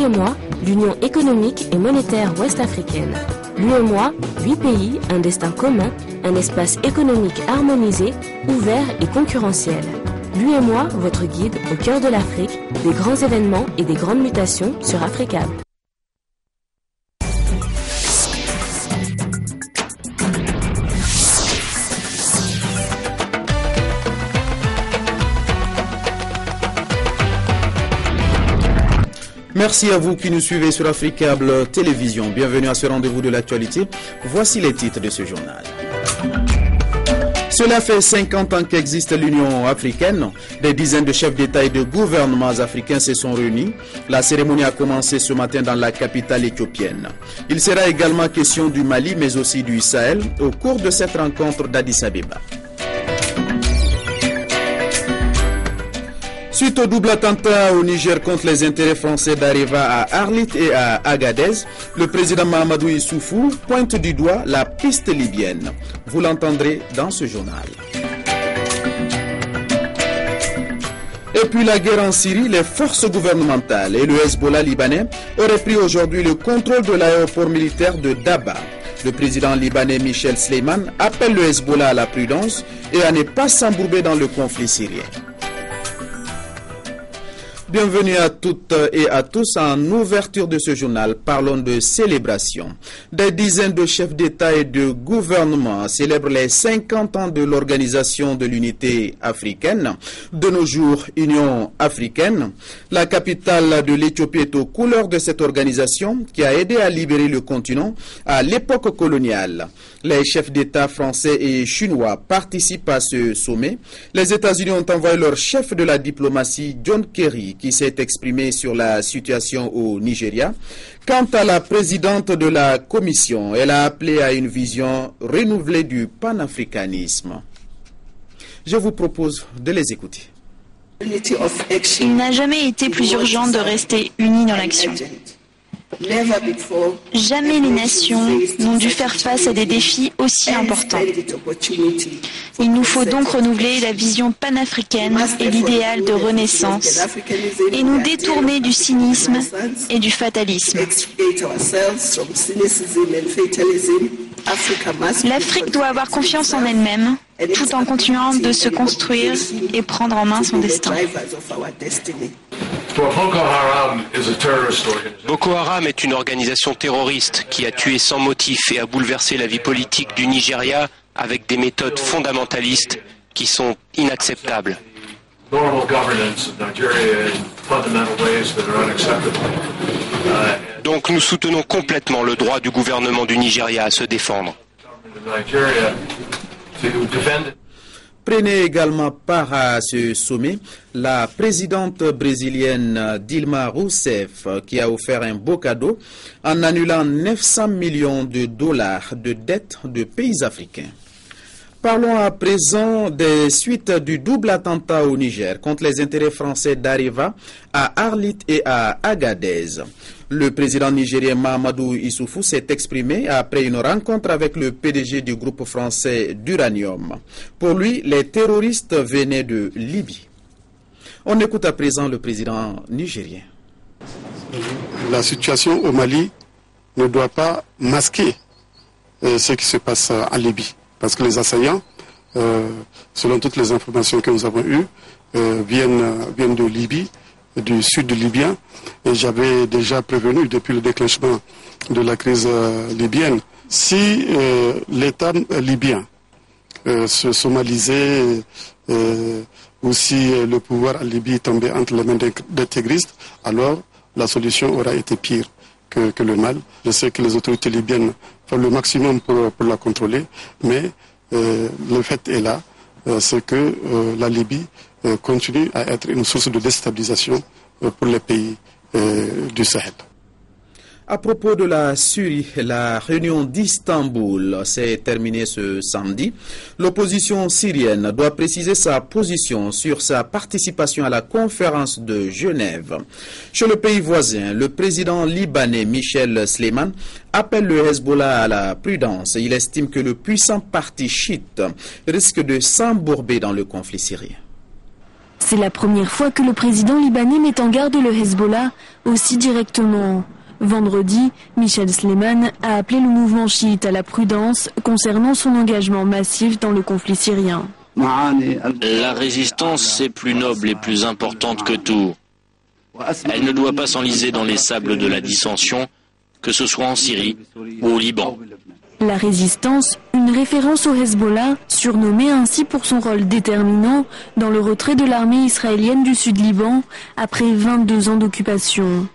UEMOA, l'Union économique et monétaire ouest-africaine. L'UEMOA, 8 pays, un destin commun, un espace économique harmonisé, ouvert et concurrentiel. L'UEMOA, votre guide au cœur de l'Afrique, des grands événements et des grandes mutations sur Africable. Merci à vous qui nous suivez sur Africable Télévision. Bienvenue à ce rendez-vous de l'actualité. Voici les titres de ce journal. Cela fait 50 ans qu'existe l'Union africaine. Des dizaines de chefs d'État et de gouvernements africains se sont réunis. La cérémonie a commencé ce matin dans la capitale éthiopienne. Il sera également question du Mali, mais aussi du Sahel, au cours de cette rencontre d'Addis Abeba. Suite au double attentat au Niger contre les intérêts français d'Areva à Arlit et à Agadez, le président Mahamadou Issoufou pointe du doigt la piste libyenne. Vous l'entendrez dans ce journal. Et puis la guerre en Syrie, les forces gouvernementales et le Hezbollah libanais auraient pris aujourd'hui le contrôle de l'aéroport militaire de Daba. Le président libanais Michel Sleiman appelle le Hezbollah à la prudence et à ne pas s'embourber dans le conflit syrien. Bienvenue à toutes et à tous. En ouverture de ce journal, parlons de célébration. Des dizaines de chefs d'État et de gouvernement célèbrent les 50 ans de l'Organisation de l'Unité africaine. De nos jours, Union africaine. La capitale de l'Éthiopie est aux couleurs de cette organisation qui a aidé à libérer le continent à l'époque coloniale. Les chefs d'État français et chinois participent à ce sommet. Les États-Unis ont envoyé leur chef de la diplomatie, John Kerry, qui s'est exprimé sur la situation au Nigeria. Quant à la présidente de la commission, elle a appelé à une vision renouvelée du panafricanisme. Je vous propose de les écouter. Il n'a jamais été plus urgent de rester unis dans l'action. Jamais les nations n'ont dû faire face à des défis aussi importants. Il nous faut donc renouveler la vision panafricaine et l'idéal de renaissance et nous détourner du cynisme et du fatalisme. L'Afrique doit avoir confiance en elle-même tout en continuant de se construire et prendre en main son destin. Boko Haram est une organisation terroriste qui a tué sans motif et a bouleversé la vie politique du Nigeria avec des méthodes fondamentalistes qui sont inacceptables. Donc nous soutenons complètement le droit du gouvernement du Nigeria à se défendre. Prenait également part à ce sommet la présidente brésilienne Dilma Rousseff qui a offert un beau cadeau en annulant 900 millions de dollars de dettes de pays africains. Parlons à présent des suites du double attentat au Niger contre les intérêts français d'Areva à Arlit et à Agadez. Le président nigérien Mahamadou Issoufou s'est exprimé après une rencontre avec le PDG du groupe français d'uranium. Pour lui, les terroristes venaient de Libye. On écoute à présent le président nigérien. La situation au Mali ne doit pas masquer ce qui se passe en Libye. Parce que les assaillants, selon toutes les informations que nous avons eues, viennent de Libye, du sud libyen. Et j'avais déjà prévenu depuis le déclenchement de la crise libyenne. Si l'État libyen se somalisait, ou si le pouvoir en Libye tombait entre les mains des intégristes, alors la solution aura été pire que le mal. Je sais que les autorités libyennes font le maximum pour la contrôler, mais le fait est là, c'est que la Libye continue à être une source de déstabilisation pour les pays du Sahel. À propos de la Syrie, la réunion d'Istanbul s'est terminée ce samedi. L'opposition syrienne doit préciser sa position sur sa participation à la conférence de Genève. Chez le pays voisin, le président libanais Michel Sleiman appelle le Hezbollah à la prudence. Il estime que le puissant parti chiite risque de s'embourber dans le conflit syrien. C'est la première fois que le président libanais met en garde le Hezbollah aussi directement. Vendredi, Michel Sleiman a appelé le mouvement chiite à la prudence concernant son engagement massif dans le conflit syrien. La résistance est plus noble et plus importante que tout. Elle ne doit pas s'enliser dans les sables de la dissension, que ce soit en Syrie ou au Liban. La résistance, une référence au Hezbollah, surnommé ainsi pour son rôle déterminant dans le retrait de l'armée israélienne du Sud-Liban après 22 ans d'occupation.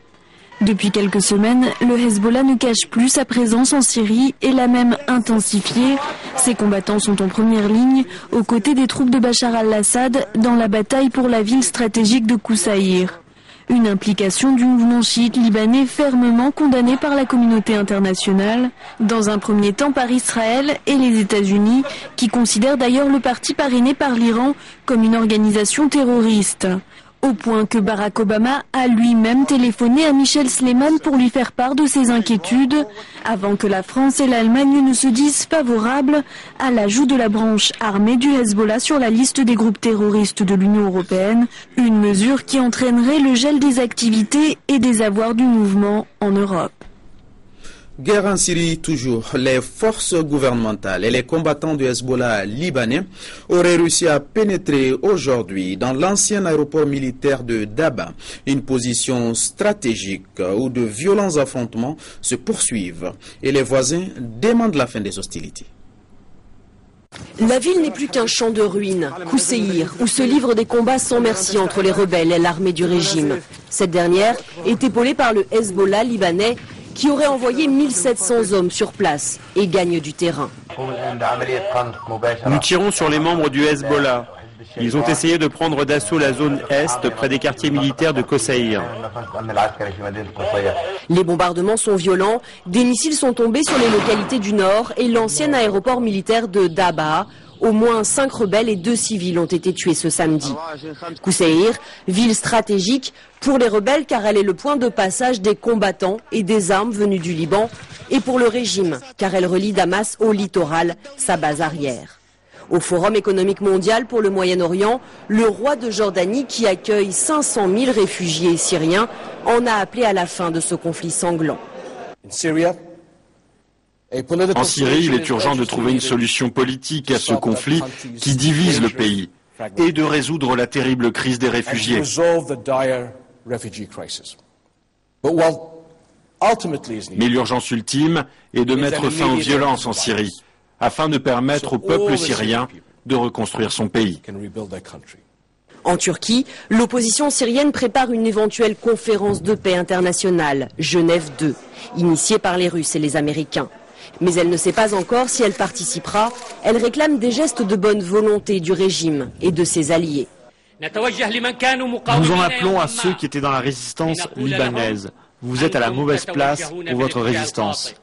Depuis quelques semaines, le Hezbollah ne cache plus sa présence en Syrie et l'a même intensifiée. Ses combattants sont en première ligne, aux côtés des troupes de Bachar al-Assad, dans la bataille pour la ville stratégique de Koussaïr. Une implication du mouvement chiite libanais fermement condamnée par la communauté internationale, dans un premier temps par Israël et les États-Unis, qui considèrent d'ailleurs le parti parrainé par l'Iran comme une organisation terroriste. Au point que Barack Obama a lui-même téléphoné à Michel Sleiman pour lui faire part de ses inquiétudes, avant que la France et l'Allemagne ne se disent favorables à l'ajout de la branche armée du Hezbollah sur la liste des groupes terroristes de l'Union européenne, une mesure qui entraînerait le gel des activités et des avoirs du mouvement en Europe. Guerre en Syrie toujours. Les forces gouvernementales et les combattants du Hezbollah libanais auraient réussi à pénétrer aujourd'hui dans l'ancien aéroport militaire de Daba, une position stratégique où de violents affrontements se poursuivent et les voisins demandent la fin des hostilités. La ville n'est plus qu'un champ de ruines, Koussaïr, où se livrent des combats sans merci entre les rebelles et l'armée du régime. Cette dernière est épaulée par le Hezbollah libanais, qui aurait envoyé 1700 hommes sur place et gagne du terrain. Nous tirons sur les membres du Hezbollah. Ils ont essayé de prendre d'assaut la zone est près des quartiers militaires de Koussaïr. Les bombardements sont violents, des missiles sont tombés sur les localités du nord et l'ancien aéroport militaire de Daba. Au moins 5 rebelles et 2 civils ont été tués ce samedi. Koussaïr, ville stratégique pour les rebelles car elle est le point de passage des combattants et des armes venues du Liban, et pour le régime car elle relie Damas au littoral, sa base arrière. Au Forum économique mondial pour le Moyen-Orient, le roi de Jordanie, qui accueille 500 000 réfugiés syriens, en a appelé à la fin de ce conflit sanglant. En Syrie, il est urgent de trouver une solution politique à ce conflit qui divise le pays et de résoudre la terrible crise des réfugiés. Mais l'urgence ultime est de mettre fin aux violences en Syrie, afin de permettre au peuple syrien de reconstruire son pays. En Turquie, l'opposition syrienne prépare une éventuelle conférence de paix internationale, Genève 2, initiée par les Russes et les Américains. Mais elle ne sait pas encore si elle participera. Elle réclame des gestes de bonne volonté du régime et de ses alliés. Nous en appelons à ceux qui étaient dans la résistance libanaise. Vous êtes à la mauvaise place pour votre résistance.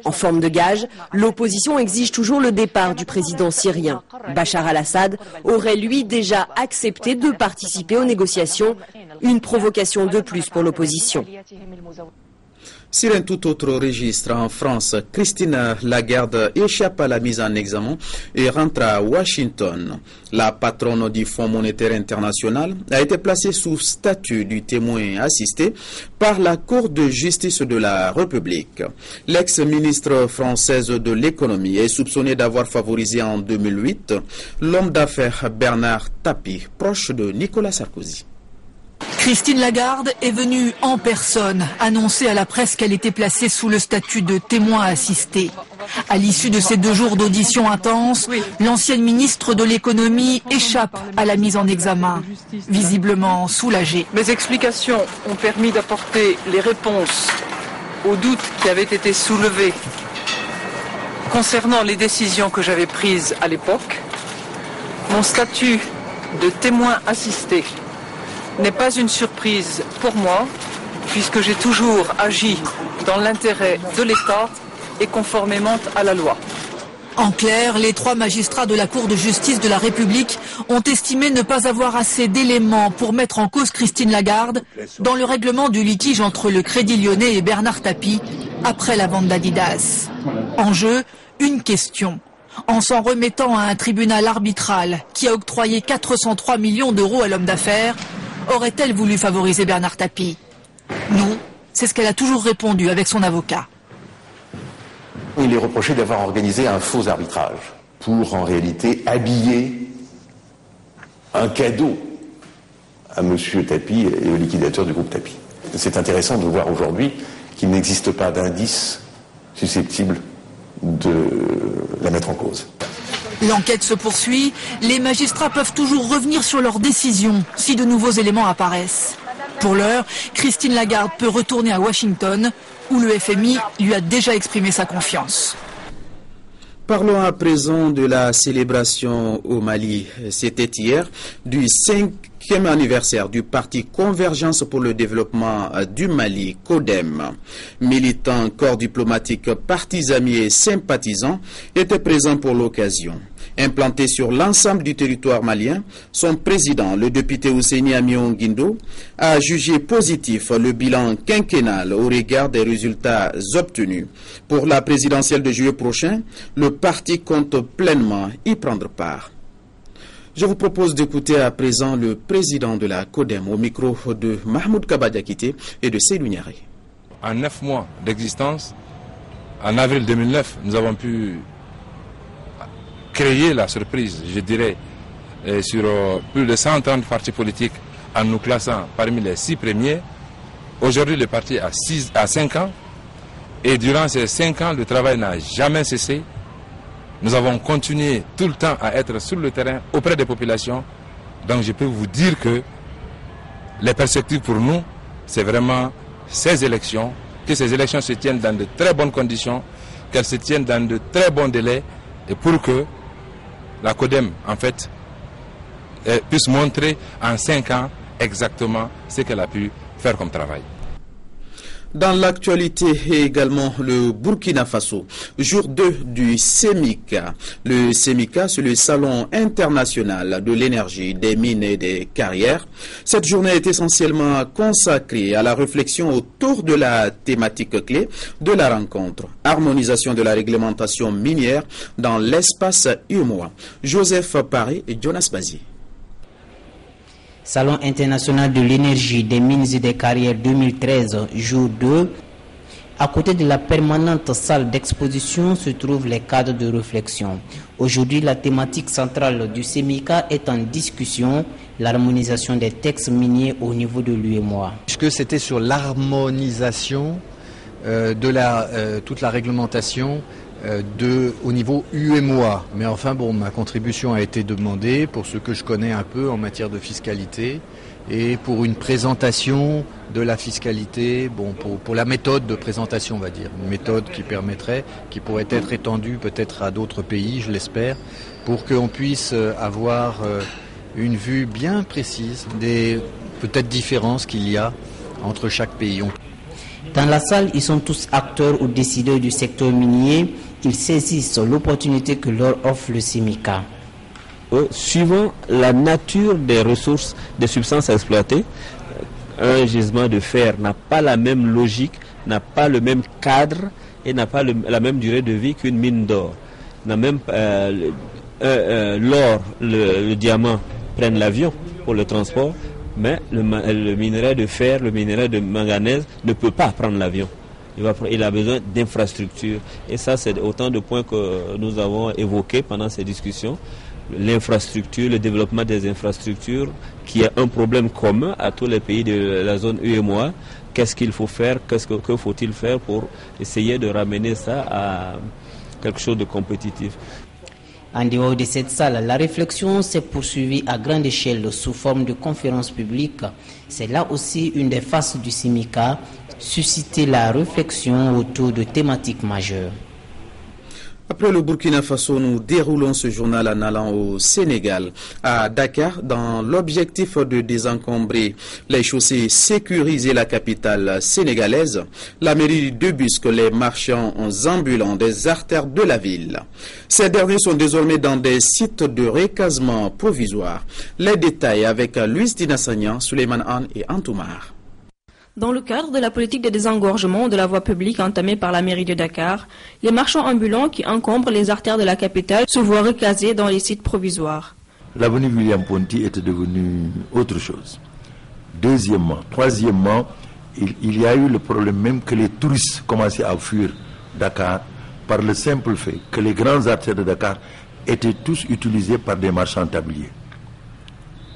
En forme de gage, l'opposition exige toujours le départ du président syrien. Bachar al-Assad aurait lui déjà accepté de participer aux négociations, une provocation de plus pour l'opposition. Sur un tout autre registre, en France, Christine Lagarde échappe à la mise en examen et rentre à Washington. La patronne du Fonds monétaire international a été placée sous statut du témoin assisté par la Cour de justice de la République. L'ex-ministre française de l'économie est soupçonnée d'avoir favorisé en 2008 l'homme d'affaires Bernard Tapie, proche de Nicolas Sarkozy. Christine Lagarde est venue en personne annoncer à la presse qu'elle était placée sous le statut de témoin assisté. À l'issue de ces 2 jours d'audition intense, l'ancienne ministre de l'économie échappe à la mise en examen, visiblement soulagée. Mes explications ont permis d'apporter les réponses aux doutes qui avaient été soulevés concernant les décisions que j'avais prises à l'époque. Mon statut de témoin assisté n'est pas une surprise pour moi, puisque j'ai toujours agi dans l'intérêt de l'État et conformément à la loi. En clair, les 3 magistrats de la Cour de justice de la République ont estimé ne pas avoir assez d'éléments pour mettre en cause Christine Lagarde dans le règlement du litige entre le Crédit Lyonnais et Bernard Tapie après la vente d'Adidas. En jeu, une question. en s'en remettant à un tribunal arbitral qui a octroyé 403 millions d'euros à l'homme d'affaires, aurait-elle voulu favoriser Bernard Tapie? Non, c'est ce qu'elle a toujours répondu avec son avocat. Il est reproché d'avoir organisé un faux arbitrage pour en réalité habiller un cadeau à M. Tapie et au liquidateur du groupe Tapie. C'est intéressant de voir aujourd'hui qu'il n'existe pas d'indice susceptible de la mettre en cause. L'enquête se poursuit. Les magistrats peuvent toujours revenir sur leurs décisions si de nouveaux éléments apparaissent. Pour l'heure, Christine Lagarde peut retourner à Washington, où le FMI lui a déjà exprimé sa confiance. Parlons à présent de la célébration au Mali. C'était hier du 5e anniversaire du parti Convergence pour le développement du Mali, CODEM. Militants, corps diplomatique, partis amis et sympathisants étaient présents pour l'occasion. Implanté sur l'ensemble du territoire malien, son président, le député Ousseini Amion Guindo, a jugé positif le bilan quinquennal au regard des résultats obtenus. Pour la présidentielle de juillet prochain, le parti compte pleinement y prendre part. Je vous propose d'écouter à présent le président de la CODEM au micro de Mahmoud Kabadiakité et de Seydou Niaré. En 9 mois d'existence, en avril 2009, nous avons pu créer la surprise, je dirais, sur plus de 130 partis politiques en nous classant parmi les 6 premiers. Aujourd'hui, le parti a 5 ans et durant ces 5 ans, le travail n'a jamais cessé. Nous avons continué tout le temps à être sur le terrain auprès des populations. Donc je peux vous dire que les perspectives pour nous, c'est vraiment ces élections, que ces élections se tiennent dans de très bonnes conditions, qu'elles se tiennent dans de très bons délais, et pour que la CODEM, en fait, puisse montrer en 5 ans exactement ce qu'elle a pu faire comme travail. Dans l'actualité également, le Burkina Faso, jour 2 du SEMICA. Le SEMICA, c'est le Salon international de l'énergie, des mines et des carrières. Cette journée est essentiellement consacrée à la réflexion autour de la thématique clé de la rencontre, harmonisation de la réglementation minière dans l'espace UEMOA. Joseph Paré et Jonas Bazi. Salon international de l'énergie, des mines et des carrières 2013, jour 2. À côté de la permanente salle d'exposition se trouvent les cadres de réflexion. Aujourd'hui, la thématique centrale du SEMICA est en discussion, l'harmonisation des textes miniers au niveau de l'UEMOA. Puisque c'était sur l'harmonisation de toute la réglementation au niveau UEMOA. Mais enfin bon, ma contribution a été demandée pour ce que je connais un peu en matière de fiscalité et pour une présentation de la fiscalité, bon, pour la méthode de présentation, on va dire. Une méthode qui pourrait être étendue peut-être à d'autres pays, je l'espère, pour qu'on puisse avoir une vue bien précise des peut-être différences qu'il y a entre chaque pays. Dans la salle, ils sont tous acteurs ou décideurs du secteur minier. Ils saisissent l'opportunité que leur offre le SEMICA. Suivant la nature des ressources, des substances exploitées, un gisement de fer n'a pas la même logique, n'a pas le même cadre et n'a pas la même durée de vie qu'une mine d'or. L'or, le diamant prennent l'avion pour le transport, mais le minerai de fer, le minerai de manganèse ne peut pas prendre l'avion. Il a besoin d'infrastructures. Et ça, c'est autant de points que nous avons évoqués pendant ces discussions. L'infrastructure, le développement des infrastructures, qui est un problème commun à tous les pays de la zone UEMOA. Qu'est-ce qu'il faut faire, que faut-il faire pour essayer de ramener ça à quelque chose de compétitif. En dehors de cette salle, la réflexion s'est poursuivie à grande échelle sous forme de conférences publiques. C'est là aussi une des faces du SEMICA, susciter la réflexion autour de thématiques majeures. Après le Burkina Faso, nous déroulons ce journal en allant au Sénégal, à Dakar, dans l'objectif de désencombrer les chaussées, sécuriser la capitale sénégalaise. La mairie débusque les marchands ambulants des artères de la ville. Ces derniers sont désormais dans des sites de recasement provisoire. Les détails avec Louis Dinassagnan, Suleiman Han et Antoumar. Dans le cadre de la politique de désengorgement de la voie publique entamée par la mairie de Dakar, les marchands ambulants qui encombrent les artères de la capitale se voient recasés dans les sites provisoires. L'avenue William Ponty était devenue autre chose. Troisièmement, il y a eu le problème même que les touristes commençaient à fuir Dakar par le simple fait que les grandes artères de Dakar étaient tous utilisés par des marchands tabliers.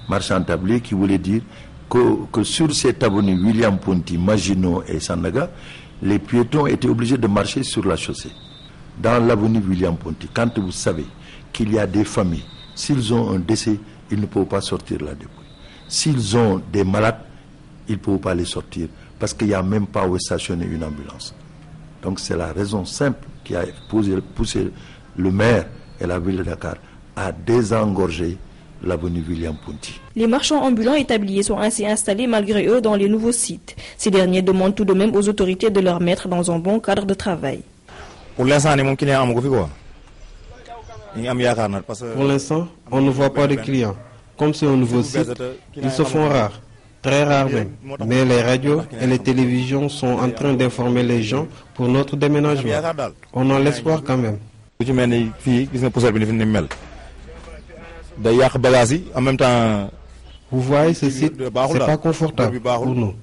Marchands tabliers qui voulait dire que sur cette avenue William Ponty, Maginot et Sandaga, les piétons étaient obligés de marcher sur la chaussée. Dans l'avenue William Ponty, quand vous savez qu'il y a des familles, s'ils ont un décès, ils ne peuvent pas sortir la dépouille. S'ils ont des malades, ils ne peuvent pas les sortir parce qu'il n'y a même pas où stationner une ambulance. Donc c'est la raison simple qui a poussé le maire et la ville de Dakar à désengorger l'avenue William Ponty. Les marchands ambulants et tabliers sont ainsi installés malgré eux dans les nouveaux sites. Ces derniers demandent tout de même aux autorités de leur mettre dans un bon cadre de travail. Pour l'instant, on ne voit pas de clients. Comme c'est un nouveau site, ils se font rares, très rares même. Mais les radios et les télévisions sont en train d'informer les gens pour notre déménagement. On a l'espoir quand même. Vous voyez, ce site, c'est pas confortable pour nous.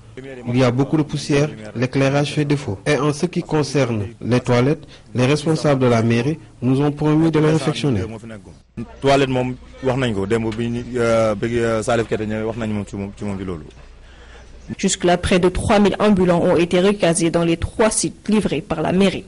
Il y a beaucoup de poussière, l'éclairage fait défaut. Et en ce qui concerne les toilettes, les responsables de la mairie nous ont promis de les réfectionner. Jusque-là, près de 3000 ambulants ont été recasés dans les 3 sites livrés par la mairie.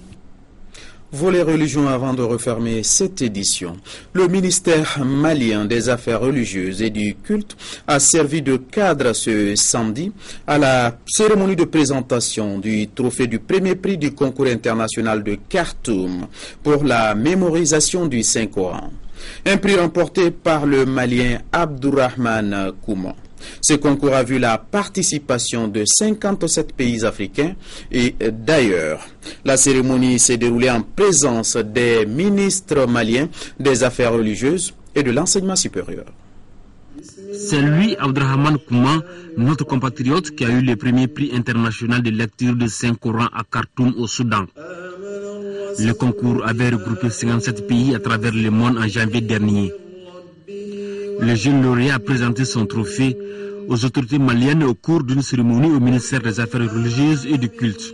Volet religion avant de refermer cette édition. Le ministère malien des Affaires religieuses et du culte a servi de cadre ce samedi à la cérémonie de présentation du trophée du premier prix du concours international de Khartoum pour la mémorisation du Saint-Coran. Un prix remporté par le Malien Abdourahmane Kouma. Ce concours a vu la participation de 57 pays africains et d'ailleurs. La cérémonie s'est déroulée en présence des ministres maliens des Affaires religieuses et de l'enseignement supérieur. C'est lui, Abdourahmane Kouma, notre compatriote, qui a eu le premier prix international de lecture de Saint-Coran à Khartoum au Soudan. Le concours avait regroupé 57 pays à travers le monde en janvier dernier. Le jeune lauréat a présenté son trophée aux autorités maliennes au cours d'une cérémonie au ministère des Affaires religieuses et du culte.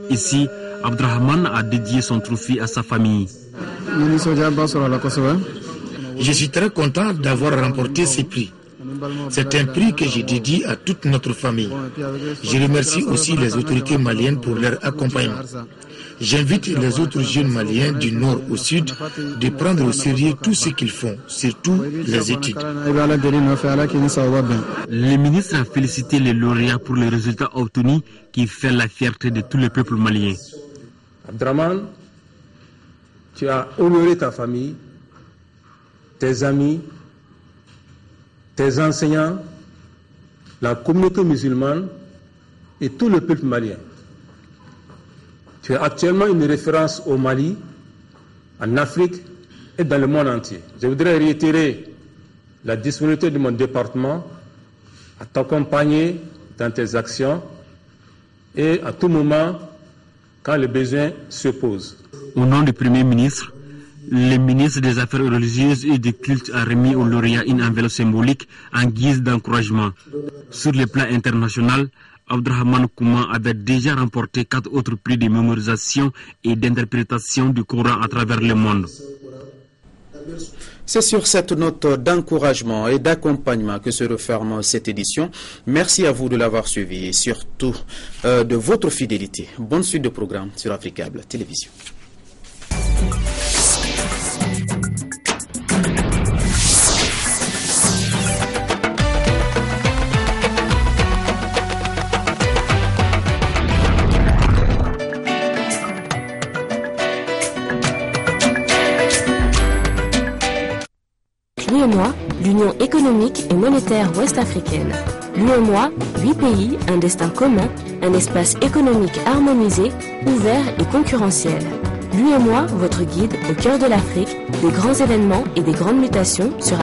Ici, Abdourahmane a dédié son trophée à sa famille. Je suis très content d'avoir remporté ce prix. C'est un prix que je dédie à toute notre famille. Je remercie aussi les autorités maliennes pour leur accompagnement. J'invite les autres jeunes maliens du nord au sud de prendre au sérieux tout ce qu'ils font, surtout les études. Le ministre a félicité les lauréats pour les résultats obtenus qui fait la fierté de tout le peuple malien. Abdourahmane, tu as honoré ta famille, tes amis, tes enseignants, la communauté musulmane et tout le peuple malien. Tu es actuellement une référence au Mali, en Afrique et dans le monde entier. Je voudrais réitérer la disponibilité de mon département à t'accompagner dans tes actions et à tout moment quand le besoin se pose. Au nom du Premier ministre, le ministre des Affaires religieuses et du culte a remis aux lauréats une enveloppe symbolique en guise d'encouragement. Sur le plan international, Abdourahmane Kouma avait déjà remporté 4 autres prix de mémorisation et d'interprétation du Coran à travers le monde. C'est sur cette note d'encouragement et d'accompagnement que se referme cette édition. Merci à vous de l'avoir suivi et surtout de votre fidélité. Bonne suite de programmes sur Africable Télévision. L'UEMOA, l'Union économique et monétaire ouest-africaine. L'UEMOA, 8 pays, un destin commun, un espace économique harmonisé, ouvert et concurrentiel. L'UEMOA, votre guide au cœur de l'Afrique, des grands événements et des grandes mutations sur